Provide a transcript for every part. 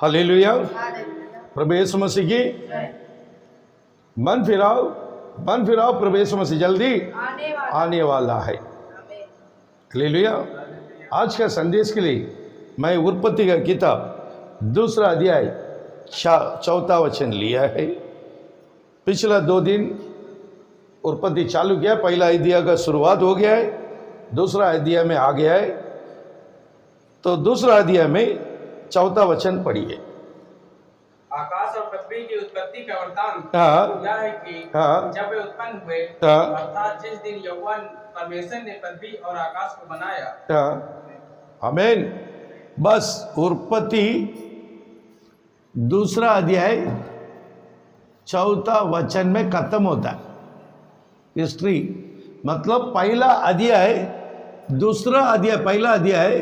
Hallelujah. प्रभु यीशु मसीह की मन फिराओ प्रभु यीशु मसीह जल्दी आने वाला है। हालेलुया। आज का संदेश के लिए मैं उत्पत्ति का किताब 2 अध्याय 4 वचन लिया है। पिछला 2 दिन उत्पत्ति चालू किया। पहला अध्याय का शुरुआत हो गया है, दूसरा अध्याय में आ गया है। तो दूसरा अध्याय में 4 वचन पढ़िए। आकाश और पृथ्वी की उत्पत्ति का वृत्तांत यह है कि जब वे उत्पन्न हुए, अर्थात जिस दिन यहोवा परमेश्वर ने पृथ्वी और आकाश को बनाया। आमीन। बस उत्पत्ति 2 अध्याय 4 वचन में खत्म होता है। हिस्ट्री मतलब पहला अध्याय दूसरा अध्याय, पहला अध्याय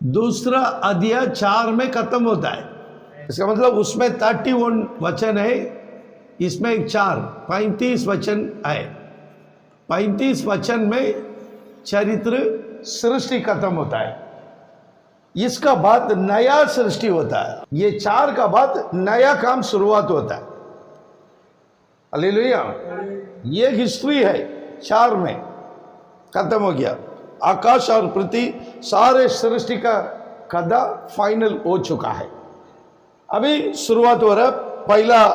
दूसरा अध्याय 4 में खत्म होता है। इसका मतलब उसमें 31 वचन है, इसमें 4 35 वचन है। 35 वचन में चरित्र सृष्टि खत्म होता है। इसका बाद नया सृष्टि होता है। ये 4 का बाद नया काम शुरुआत होता है। हालेलुया। ये हिस्ट्री है 4 में खत्म हो गया। आकाश और पृथ्वी सारे सृष्टि का कदा फाइनल हो चुका है। अभी शुरुआत हो रहा। पहला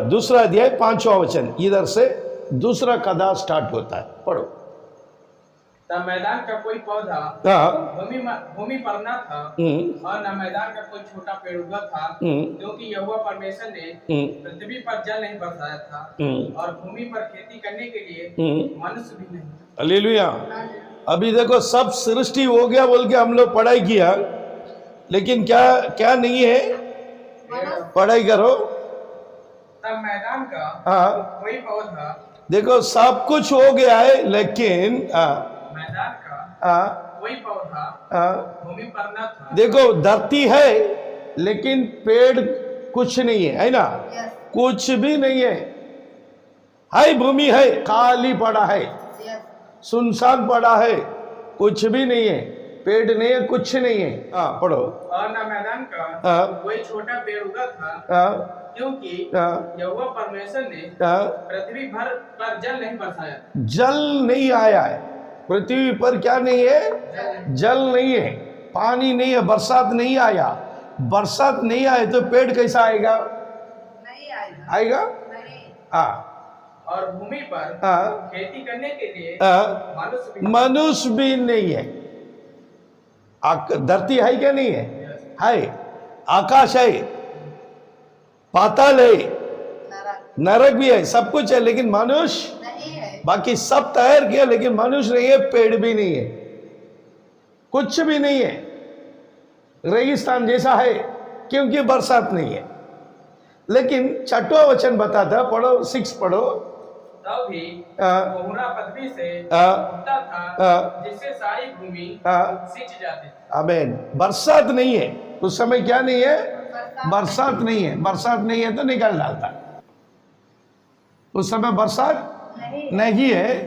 2 अध्याय 5वां वचन, इधर से दूसरा कदा स्टार्ट होता है। पढ़ो। तब मैदान का कोई पौधा भूमि पर न था और न मैदान का कोई छोटा पेड़ उगा था, क्योंकि यहोवा परमेश्वर ने पृथ्वी पर जल नहीं बरसाया था और भूमि पर खेती करने के लिए मनुष्य भी नहीं। हालेलुया। अभी देखो सब सृष्टि हो गया बोल के हम लोग पढ़ाई किया, लेकिन क्या नहीं है? पढ़ाई करो। तब मैदान का कोई पौधा, देखो सब कुछ हो गया है, लेकिन मैदान का कोई पौधा भूमि पर न था। देखो धरती है लेकिन पेड़ कुछ नहीं है, है ना? कुछ भी नहीं है। हाय भूमि है, खाली पड़ा है, सुनसान पड़ा है, कुछ भी नहीं है, पेड़ नहीं है, कुछ नहीं है। पढ़ो। और न मैदान का कोई छोटा पेड़ उगा था, क्योंकि यहोवा परमेश्वर ने पृथ्वी भर पर जल नहीं बरसाया। जल नहीं आया है पृथ्वी पर। क्या नहीं है? जल नहीं है, पानी नहीं है, बरसात नहीं आया। बरसात नहीं आए तो पेड़ कैसा आएगा? नहीं आएगा। आएगा? और भूमि पर खेती करने के लिए मनुष्य भी नहीं है। धरती है क्या? नहीं है। है। आकाश है, पाताल है, नरक भी है, सब कुछ है, लेकिन मनुष्य नहीं है। बाकी सब तैयार किया, लेकिन मनुष्य नहीं है, पेड़ भी नहीं है, कुछ भी नहीं है। रेगिस्तान जैसा है, क्योंकि बरसात नहीं है। लेकिन 6वां वचन बताता, पढ़ो 6 पढ़ो। तब भी कोहरा पृथ्वी से उठता था, जिससे सारी भूमि सिंच जाती थी। आमीन। बरसात नहीं है उस समय। क्या नहीं है? बरसात नहीं है। बरसात नहीं है तो निकाल डालता। उस समय बरसात नहीं है।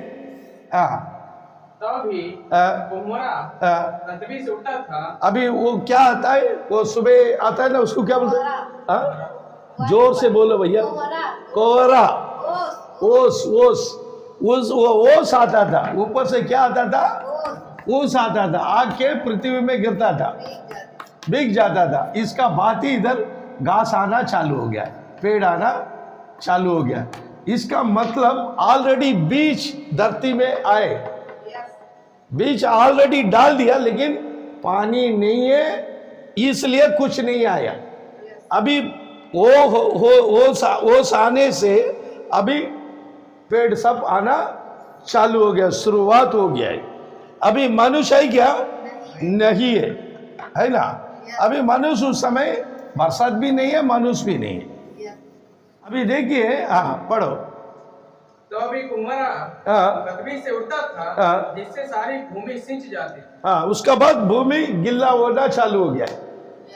तब भी कोहरा पृथ्वी से उठता था। अभी वो क्या आता है? वो सुबह आता है ना, उसको क्या बोलते हैं? जोर से बोलो भैया। कोहरा, ओस आता था। ऊपर से क्या आता था? ओस आता था, आके पृथ्वी में गिरता था, बिक जाता था। इसका बात ही इधर घास आना चालू हो गया, पेड़ आना चालू हो गया। इसका मतलब ऑलरेडी बीज धरती में आए, बीज ऑलरेडी डाल दिया, लेकिन पानी नहीं है, इसलिए कुछ नहीं आया। अभी ओस आने से अभी पेड़ सब आना चालू हो गया, शुरुआत हो गया है। अभी मनुष्य है क्या? नहीं है ना? अभी मनुष्य उस समय बरसात भी नहीं है, मनुष्य भी नहीं है। अभी देखिए, पढ़ो। तो अभी कोहरा पृथ्वी से उड़ता था, जिससे सारी भूमि सिंच जाती थी। उसका बाद भूमि गिल्ला होना चालू हो गया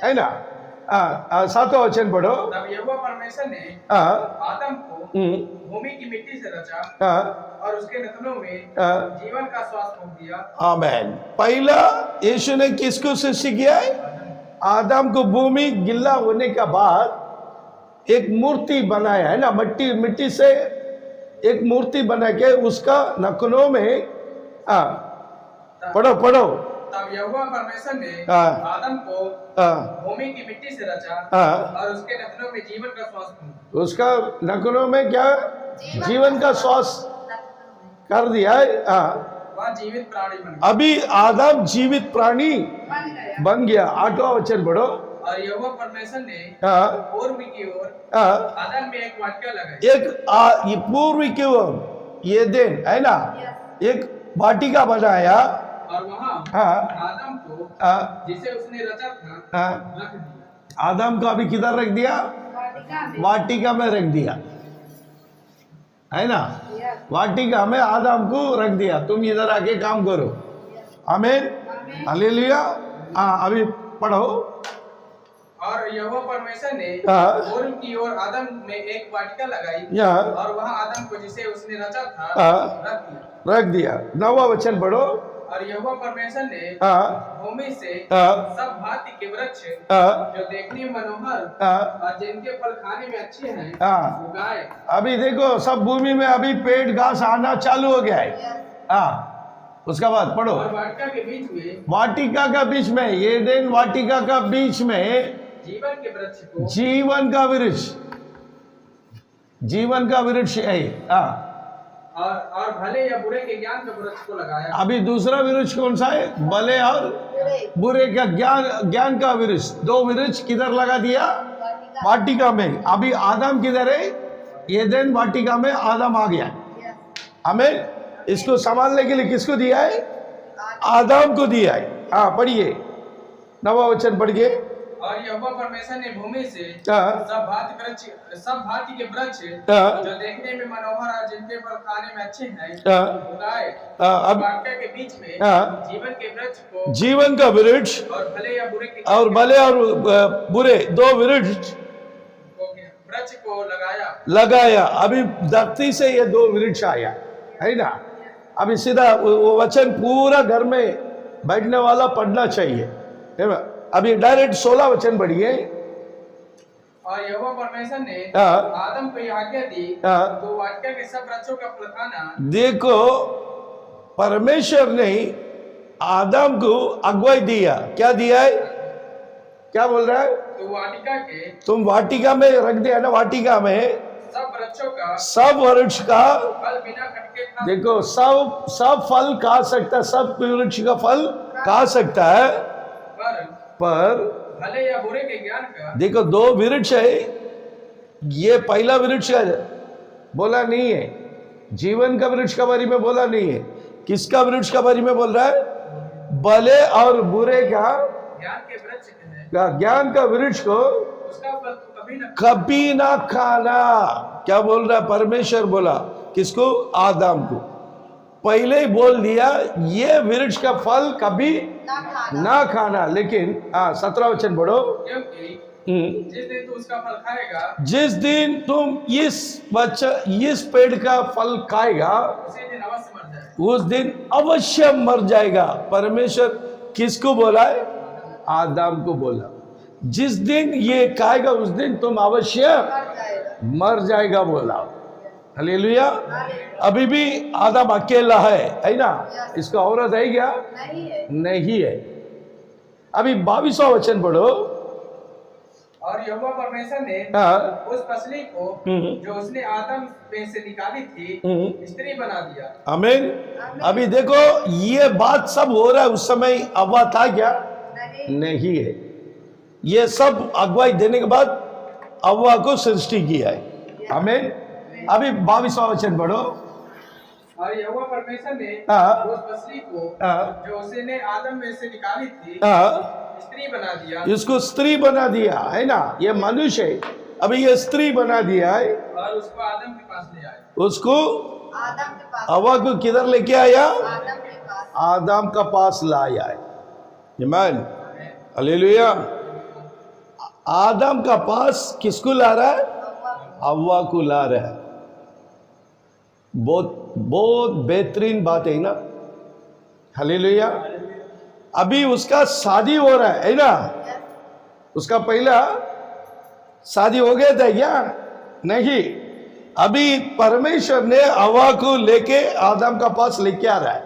है ना? 7वां वचन पढ़ो। तब यहोवा परमेश्वर ने आदम को भूमि की मिट्टी से रचा और उसके नथनों में जीवन का श्वास फूंक दिया। आमीन। पहला यीशु ने किसको सृष्टि किया है? आदम को भूमि गिल्ला होने के बाद एक मूर्ति बनाया है ना, मिट्टी से एक मूर्ति बना के उसका नखनों में पढ़ो तब यहोवा परमेश्वर ने आदम को भूमि की मिट्टी से रचा और उसके नखनों में जीवन का श्वास दिया। उसका नखनों में क्या जीवन का श्वास कर दिया है। वह जीवित प्राणी बन गया। अभी आदम जीवित प्राणी बन गया। 8वां वचन पढ़ो। और यहोवा परमेश्वर ने पूर्व की ओर आदम में एक वाटिका लगाई। ये पूर्व की ओर ये दिन है ना, एक वाटिका बनाया और वहाँ आदम को जिसे उसने रचा था रख दिया। आदम को अभी किधर रख दिया? वाटिका में रख दिया है ना, वाटिका में आदम को रख दिया, तुम इधर आके काम करो। आमीन, हालेलुया। अभी पढ़ो। और यहोवा परमेश्वर ने पूर्व की ओर आदम में एक वाटिका लगाई और वहाँ आदम को जिसे उसने रचा था रख दिया। 9वां वचन पढ़ो। और यहोवा परमेश्वर ने भूमि से सब भांति के वृक्ष जो देखने में मनोहर और जिनके फल खाने में अच्छे हैं उगाए। अभी देखो सब भूमि में अभी पेड़ घास आना चालू हो गया है। उसका बाद पढ़ो। और वाटिका के बीच में, वाटिका का बीच में, ये दिन वाटिका का बीच में जीवन के वृक्ष को, जीवन का वृक्ष है। और भले या बुरे के ज्ञान के वृक्ष को लगाया। अभी दूसरा वृक्ष कौन सा है? भले और बुरे का ज्ञान का वृक्ष। 2 वृक्ष किधर लगा दिया? वाटिका में। अभी आदम किधर है? एदेन वाटिका में आदम आ गया। हमें इसको संभालने के लिए किसको दिया है? आदम को दिया है। पढ़िए 9वां वचन पढ़िए। और यहोवा परमेश्वर ने भूमि से सब भांति के वृक्ष जो देखने में मनोहर और जिनके फल खाने में अच्छे हैं उगाए। वाटिका के बीच में जीवन का वृक्ष और भले और बुरे 2 वृक्ष को लगाया। अभी धरती से ये 2 वृक्ष आया है ना। अभी सीधा वो वचन पूरा घर में बैठने वाला पढ़ना चाहिए। अभी डायरेक्ट 16 वचन पढ़िए। और यहोवा परमेश्वर ने आदम को आज्ञा दी तो वाटिका के सब वृक्षों का फल खाना। देखो परमेश्वर ने आदम को अगुवाई दिया। क्या दिया है? क्या बोल रहा है? तो वाटिका के, तुम वाटिका में रख दिया ना, वाटिका में सब वृक्ष का फल बिना कटके खा। देखो सब फल खा सकता, सब वृक्ष का फल खा सकता है, पर भले या बुरे के ज्ञान का। देखो 2 वृक्ष है। ये पहला वृक्ष का बोला नहीं है, जीवन का वृक्ष का बारे में बोला नहीं है। किसका वृक्ष का बारे में बोल रहा है? भले और बुरे का ज्ञान का वृक्ष को उसका फल तो कभी ना खाना। क्या बोल रहा है? परमेश्वर बोला किसको? आदम को। पहले ही बोल दिया ये वृक्ष का फल कभी ना खाना। लेकिन 17 वचन पढ़ो। जिस दिन तू उसका फल खाएगा, जिस दिन तुम इस पेड़ का फल खाएगा उस दिन अवश्य मर जाएगा। परमेश्वर किसको बोला है? आदम को बोला जिस दिन ये खाएगा उस दिन तुम अवश्य मर जाएगा बोला। हालेलुया। अभी भी आदम अकेला है ना? इसका औरत है क्या? नहीं है। अभी 22वां वचन पढ़ो। और यहोवा परमेश्वर ने उस पसली को जो उसने आदम में से निकाली थी स्त्री बना दिया। आमीन। अभी देखो ये बात सब हो रहा है, उस समय अव्वा था क्या? नहीं है। ये सब अगुवाई देने के बाद अव्वा को सृष्टि किया है। आमीन। अभी 22वां वचन पढ़ो। और यहोवा परमेश्वर ने उस पसली को जो उसने आदम में से निकाली थी स्त्री बना दिया। इसको स्त्री बना दिया है ना। ये मनुष्य है, अभी ये स्त्री बना दिया है और उसको आदम के पास ले आया। उसको हवा को किधर लेके आया? आदम का पास लाया है। आमीन, हालेलुया। आदम का पास किसको ला रहा है? हवा को ला रहा है। बहुत बेहतरीन बात है ना। हालेलुया। अभी उसका शादी हो रहा है ना। उसका पहला शादी हो गया था क्या? नहीं। अभी परमेश्वर ने हवा को लेके आदम का पास लेके आ रहा है,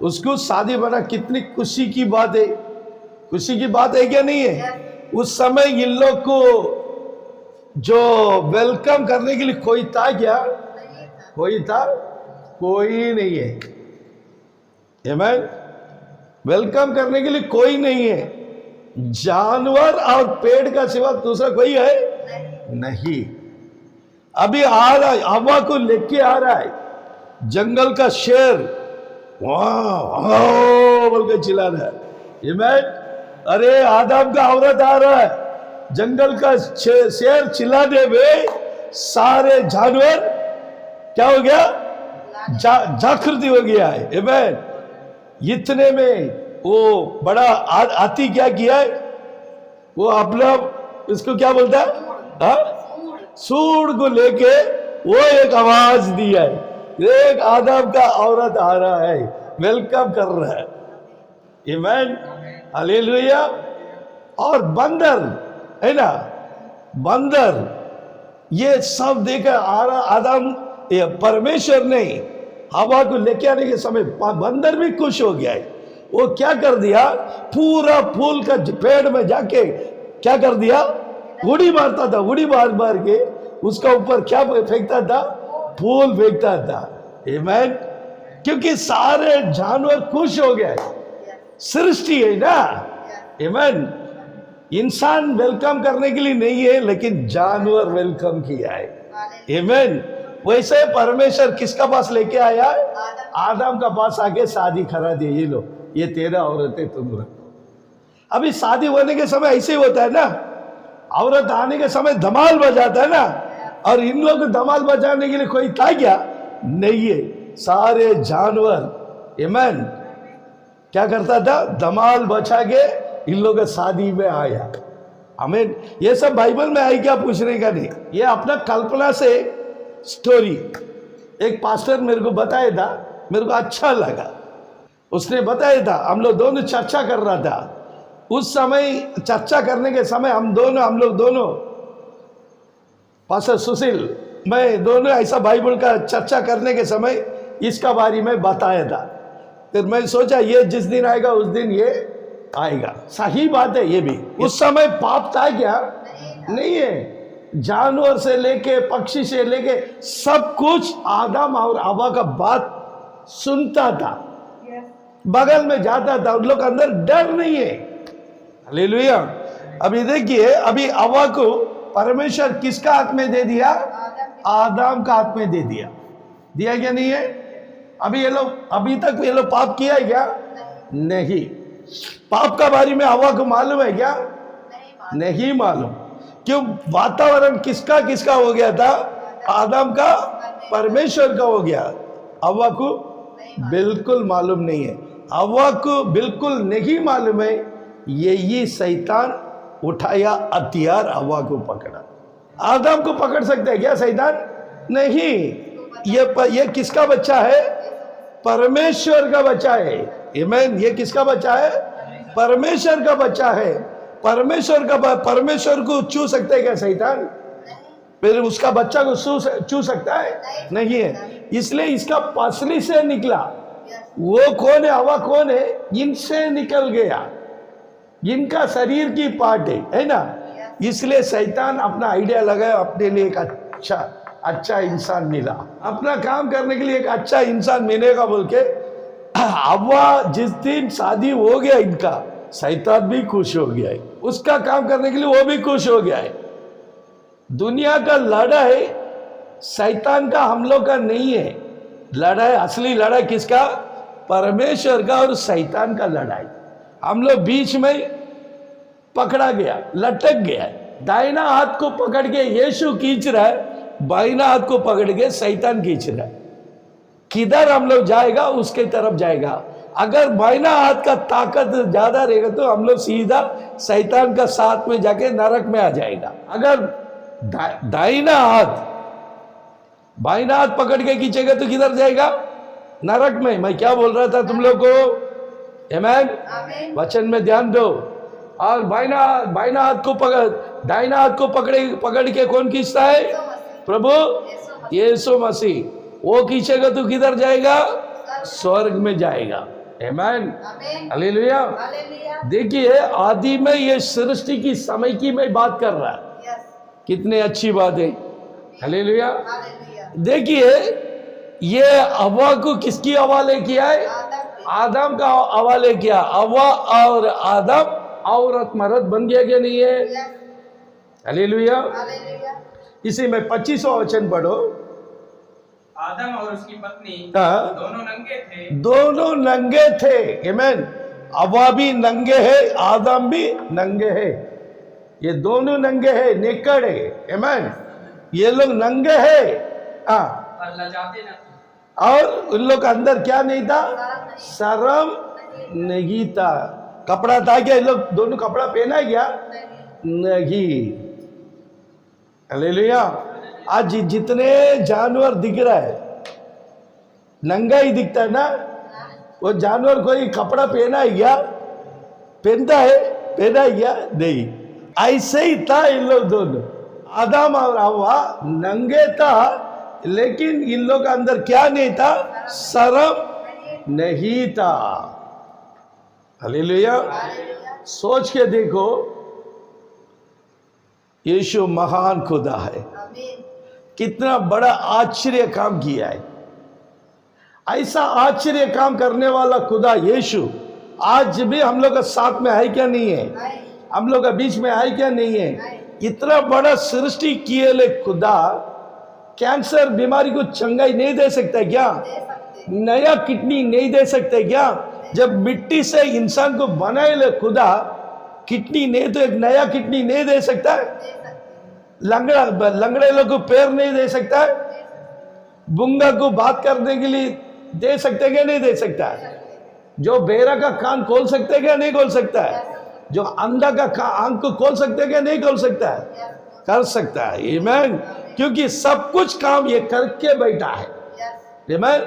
उसको शादी बना। कितनी खुशी की बात है, खुशी की बात है क्या नहीं है? उस समय इन लोग को जो वेलकम करने के लिए कोई था क्या? कोई था? कोई नहीं है। आमीन। वेलकम करने के लिए कोई नहीं है। जानवर और पेड़ का सिवा दूसरा कोई है नहीं। अभी आ रहा है, हवा को लेके आ रहा है, जंगल का शेर वाह बोल के चिल्ला रहा है। आमीन। अरे आदम का औरत आ रहा है, जंगल का शेर चिल्लाने में सारे जानवर क्या हो गया? जागृति हो गया है। आमीन। इतने में वो बड़ा हाथी क्या किया है? वो अपना इसको क्या बोलता है? सूंड को लेके वो एक आवाज दिया है, एक आदम का औरत आ रहा है, वेलकम कर रहा है। आमीन। हालेलुया। और बंदर है ना, बंदर ये सब देखकर आ रहा आदम, परमेश्वर ने हवा को लेके आने के समय बंदर भी खुश हो गया है। वो क्या कर दिया? पूरा फूल का पेड़ में जाके क्या कर दिया? उड़ी मारता था, उड़ी मार मार के उसका ऊपर क्या फेंकता था? फूल फेंकता था। आमीन। क्योंकि सारे जानवर खुश हो गए। सृष्टि है ना। आमीन। इंसान वेलकम करने के लिए नहीं है, लेकिन जानवर वेलकम किया है। आमीन। वैसे परमेश्वर किसका पास लेके आया? आदम का पास आके शादी करा दी। ये लो, ये तेरा औरत है, तुम रखो। अभी शादी होने के समय ऐसे ही होता है ना, औरत आने के समय धमाल बजाता है ना, और इन लोग को धमाल बजाने के लिए कोई था क्या? नहीं है। सारे जानवर आमीन क्या करता था? धमाल बचा के इन लोग शादी में आया। आमीन। ये सब बाइबल में आई क्या? पूछने का नहीं, ये अपना कल्पना से स्टोरी। एक पास्टर मेरे को बताया था, मेरे को अच्छा लगा। उसने बताया था, हम लोग दोनों चर्चा कर रहा था। उस समय चर्चा करने के समय हम लोग दोनों पास्टर सुशील, मैं दोनों ऐसा बाइबल का चर्चा करने के समय इसका बारे में बताया था। फिर मैं सोचा ये जिस दिन आएगा उस दिन ये आएगा। सही बात है ये भी। उस समय पाप था क्या? नहीं है। जानवर से लेके पक्षी से लेके सब कुछ आदम और हवा का बात सुनता था, बगल में जाता था। उन लोग अंदर डर नहीं है। हालेलुया। अभी देखिए, अभी हवा को परमेश्वर किसका हाथ में दे दिया? आदम का हाथ में दे दिया। दिया क्या नहीं है? अभी ये लोग, अभी तक ये लोग पाप किया है क्या? नहीं। पाप का बारे में हवा को मालूम है क्या? नहीं मालूम। क्यों? वातावरण किसका किसका हो गया था? आदम का, परमेश्वर का हो गया। हवा को बिल्कुल मालूम नहीं है। हवा को बिल्कुल नहीं मालूम है। यही शैतान उठाया हथियार, हवा को पकड़ा। आदम को पकड़ सकता है क्या शैतान? नहीं। ये किसका बच्चा है? परमेश्वर का बच्चा है। आमीन। ये किसका बच्चा है? परमेश्वर का बच्चा है। परमेश्वर को छू सकता है क्या शैतान? फिर उसका बच्चा को छू सकता है? नहीं है। इसलिए इसका पसली से निकला। वो कौन है? हवा कौन है? इनसे निकल गया, इनका शरीर की पार्ट है ना। इसलिए शैतान अपना आइडिया लगाया, अपने लिए एक अच्छा इंसान मिला, अपना काम करने के लिए एक अच्छा इंसान मिलेगा बोल के। हवा जिस दिन शादी हो गया इनका, शैतान भी खुश हो गया है। उसका काम करने के लिए वो भी खुश हो गया है। दुनिया का लड़ाई शैतान का, हम लोग का नहीं है। लड़ाई, असली लड़ाई किसका? परमेश्वर का और शैतान का लड़ाई। हम लोग बीच में पकड़ा गया, लटक गया। दाहिना हाथ को पकड़ के यीशु खींच रहा है, बाइना हाथ को पकड़ के शैतान खींच रहा है। किधर हम लोग जाएगा उसके तरफ जाएगा। अगर बाइना हाथ का ताकत ज्यादा रहेगा तो हम लोग सीधा शैतान का साथ में जाके नरक में आ जाएगा। अगर बाइना हाथ पकड़ के खींचेगा तो किधर जाएगा? नरक में। मैं क्या बोल रहा था तुम लोग को? आमीन। वचन में ध्यान दो। और बाइना हाथ को दाहिना हाथ को पकड़ के कौन खींचता है? प्रभु यीशु मसीह। वो खींचेगा तो किधर जाएगा? स्वर्ग में जाएगा। आमीन, हालेलुया। देखिए आदि में ये सृष्टि की समय की मैं बात कर रहा है, कितनी अच्छी बात है। हालेलुया। देखिए ये हवा को किसकी हवाले किया है? आदम का हवाले किया। हवा और आदम औरत मर्द बन गया क्या नहीं है? हालेलुया। इसी में 25वां वचन पढ़ो। आदम और उसकी पत्नी दोनों नंगे थे। दोनों नंगे थे। आमीन। हवा भी नंगे है, आदम भी नंगे है। ये दोनों नंगे है, नेकड़ है। आमीन। ये लोग नंगे है। और लजाते न थे। और उन लोग के अंदर क्या नहीं था? शर्म नहीं था। कपड़ा था क्या? ये लोग दोनों कपड़ा पहना है क्या? नहीं। हालेलुया। आज जितने जानवर दिख रहा है नंगा ही दिखता है ना। वो जानवर कोई कपड़ा पहना है क्या? पहनता है? पहना है क्या? नहीं। ऐसे ही था इन लोग दोनों, आदम और हवा नंगे था, लेकिन इन लोग के अंदर क्या नहीं था? शर्म नहीं था। हालेलुया। सोच के देखो, यीशु महान खुदा है, कितना बड़ा आश्चर्य काम किया है। ऐसा आश्चर्य काम करने वाला खुदा यीशु आज भी हम लोग के साथ में है क्या नहीं है? हम लोग के बीच में है क्या नहीं है? इतना बड़ा सृष्टि किए ले खुदा कैंसर बीमारी को चंगाई नहीं दे सकता क्या? नया किडनी नहीं दे सकते क्या? जब मिट्टी से इंसान को बनाए ले खुदा, किडनी नहीं तो एक नया किडनी नहीं दे सकता है? लंगड़े लोग को पैर नहीं दे सकता है? बुंगा को बात करने के लिए दे सकते क्या? नहीं दे सकता है? जो बेरा का कान खोल सकते क्या? नहीं खोल सकता है? जो अंधा का आंख को खोल सकते क्या? नहीं खोल सकता है? कर सकता है। आमीन। क्योंकि सब कुछ काम ये करके बैठा है। आमीन।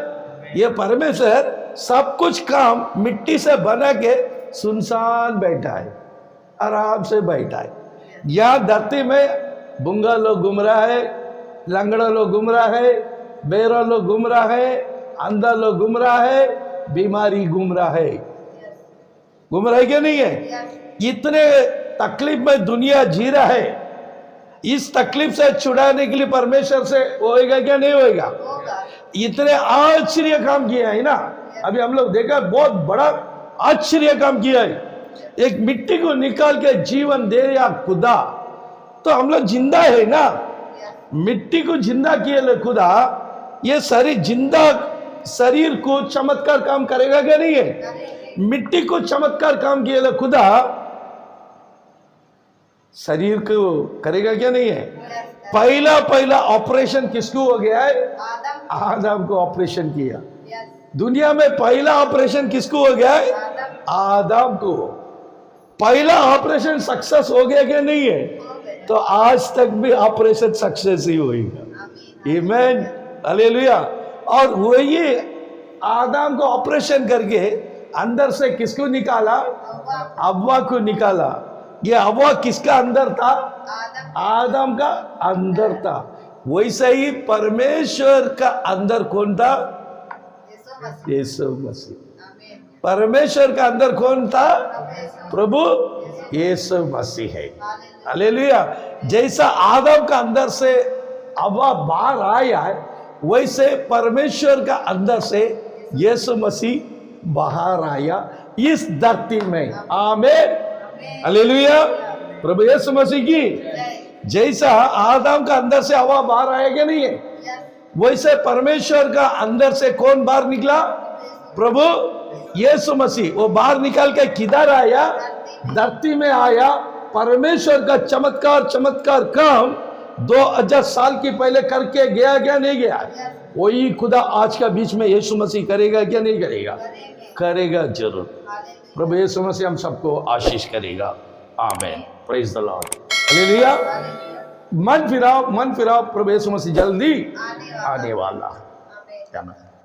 ये परमेश्वर सब कुछ काम मिट्टी से बना के सुनसान बैठा है, आराम से बैठा है। यहाँ धरती में बुंगा लोग घूम रहा है, लंगड़ा लोग घूम रहा है, बेरा लोग घूम रहा है, अंधा लोग घूम रहा है, बीमारी घूम रहा है। घूम रहा है क्या नहीं है? इतने तकलीफ में दुनिया जी रहा है। इस तकलीफ से छुड़ाने के लिए परमेश्वर से होएगा क्या? नहीं होएगा? इतने आश्चर्य काम किया है ना। अभी हम लोग देखा बहुत बड़ा आश्चर्य काम किया है। एक मिट्टी को निकाल के जीवन दे या खुदा, तो हम लोग जिंदा है ना। मिट्टी को जिंदा किए ले खुदा, ये सारी जिंदा शरीर को चमत्कार काम करेगा क्या नहीं है? मिट्टी को चमत्कार काम किए ले खुदा, शरीर को करेगा क्या नहीं है? पहला ऑपरेशन किसको हो गया है? आदम को ऑपरेशन किया। दुनिया में पहला ऑपरेशन किसको हो गया है? आदम को। पहला ऑपरेशन सक्सेस हो गया क्या नहीं है? तो आज तक भी ऑपरेशन सक्सेस ही होगा। आमीन, हालेलुया। और वही आदम को ऑपरेशन करके अंदर से किसको निकाला? हव्वा को निकाला। ये हव्वा किसका अंदर था? आदम का अंदर था। वैसे ही परमेश्वर का अंदर कौन था? यीशु मसीह। परमेश्वर का अंदर कौन था? प्रभु यीशु मसीह है। हालेलुया। जैसा आदम का अंदर से हव्वा बाहर आया है, वैसे परमेश्वर का अंदर से यीशु मसीह बाहर आया इस धरती में। आमीन, हालेलुया। प्रभु यीशु मसीह की। जैसा आदम का अंदर से हवा बाहर आया क्या नहीं है, वैसे परमेश्वर का अंदर से कौन बाहर निकला? प्रभु यीशु मसीह। वो बाहर निकाल के किधर आया? धरती में आया। परमेश्वर का चमत्कार काम 2000 साल की पहले करके गया क्या नहीं गया? वही खुदा आज का बीच में यीशु मसीह करेगा क्या नहीं करेगा? करेगा जरूर। प्रभु यीशु मसीह हम सबको आशीष करेगा। आमीन, प्रेज द लॉर्ड, हालेलुया। मन फिराओ, प्रभु यीशु मसीह जल्दी आने वाला। आमीन।